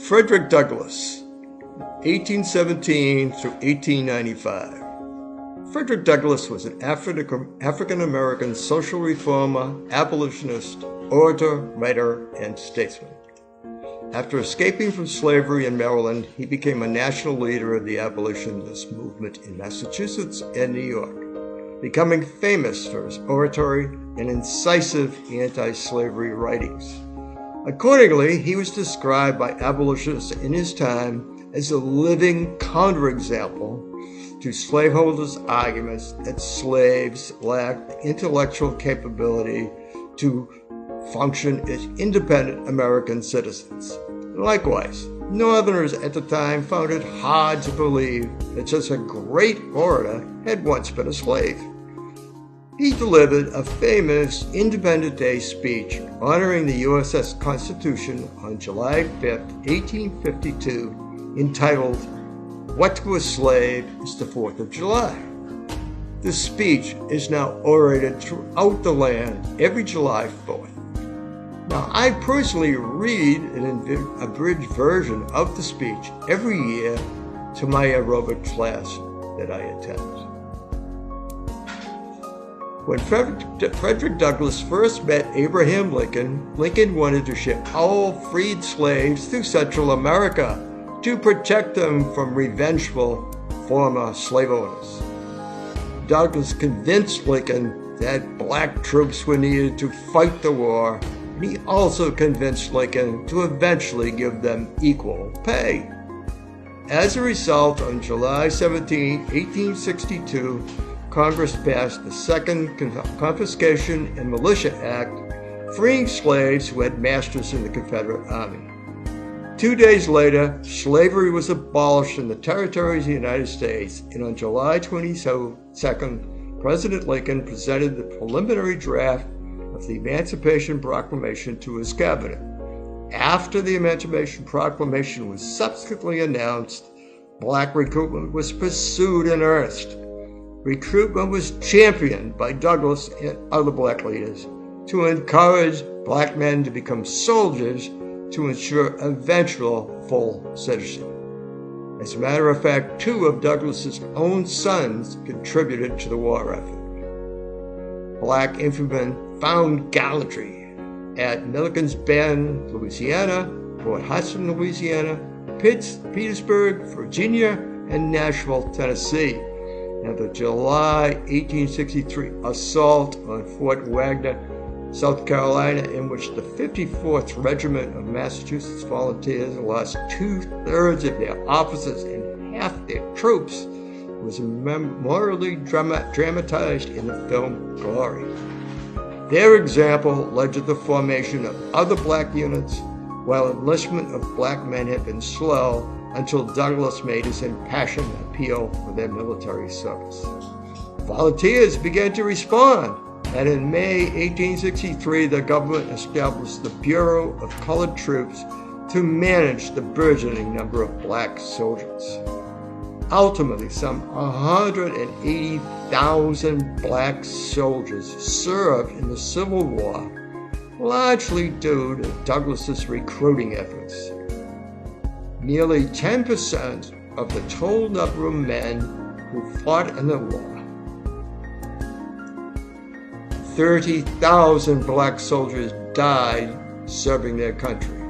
Frederick Douglass, 1817 through 1895. Frederick Douglass was an African-American social reformer, abolitionist, orator, writer, and statesman. After escaping from slavery in Maryland, he became a national leader of the abolitionist movement in Massachusetts and New York, becoming famous for his oratory and incisive anti-slavery writings. Accordingly, he was described by abolitionists in his time as a living counterexample to slaveholders' arguments that slaves lacked the intellectual capability to function as independent American citizens. Likewise, Northerners at the time found it hard to believe that such a great orator had once been a slave. He delivered a famous Independence Day speech honoring the U.S. Constitution on July 5, 1852, entitled, "What to a Slave is the 4th of July." This speech is now orated throughout the land every July 4th. Now, I personally read an abridged version of the speech every year to my aerobic class that I attend. When Frederick Douglass first met Abraham Lincoln, Lincoln wanted to ship all freed slaves to Central America to protect them from revengeful former slave owners. Douglass convinced Lincoln that black troops were needed to fight the war, and he also convinced Lincoln to eventually give them equal pay. As a result, on July 17, 1862, Congress passed the Second Confiscation and Militia Act, freeing slaves who had masters in the Confederate Army. 2 days later, slavery was abolished in the territories of the United States, and on July 22nd, President Lincoln presented the preliminary draft of the Emancipation Proclamation to his cabinet. After the Emancipation Proclamation was subsequently announced, black recruitment was pursued in earnest. Recruitment was championed by Douglass and other black leaders to encourage black men to become soldiers to ensure eventual full citizenship. As a matter of fact, 2 of Douglass's own sons contributed to the war effort. Black infantrymen found gallantry at Milliken's Bend, Louisiana, Port Hudson, Louisiana, Petersburg, Virginia, and Nashville, Tennessee. And the July 1863 assault on Fort Wagner, South Carolina, in which the 54th Regiment of Massachusetts Volunteers lost 2/3 of their officers and half their troops, was memorially dramatized in the film Glory. Their example led to the formation of other black units, while enlistment of black men had been slow until Douglass made his impassioned appeal for their military service. Volunteers began to respond, and in May 1863, the government established the Bureau of Colored Troops to manage the burgeoning number of black soldiers. Ultimately, some 180,000 black soldiers served in the Civil War, largely due to Douglass's recruiting efforts. Nearly 10% of the total number of men who fought in the war. 30,000 black soldiers died serving their country.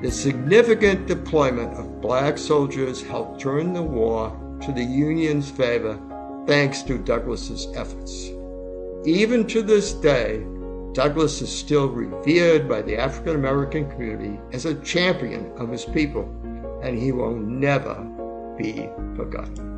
The significant deployment of black soldiers helped turn the war to the Union's favor thanks to Douglass's efforts. Even to this day, Douglass is still revered by the African American community as a champion of his people, and he will never be forgotten.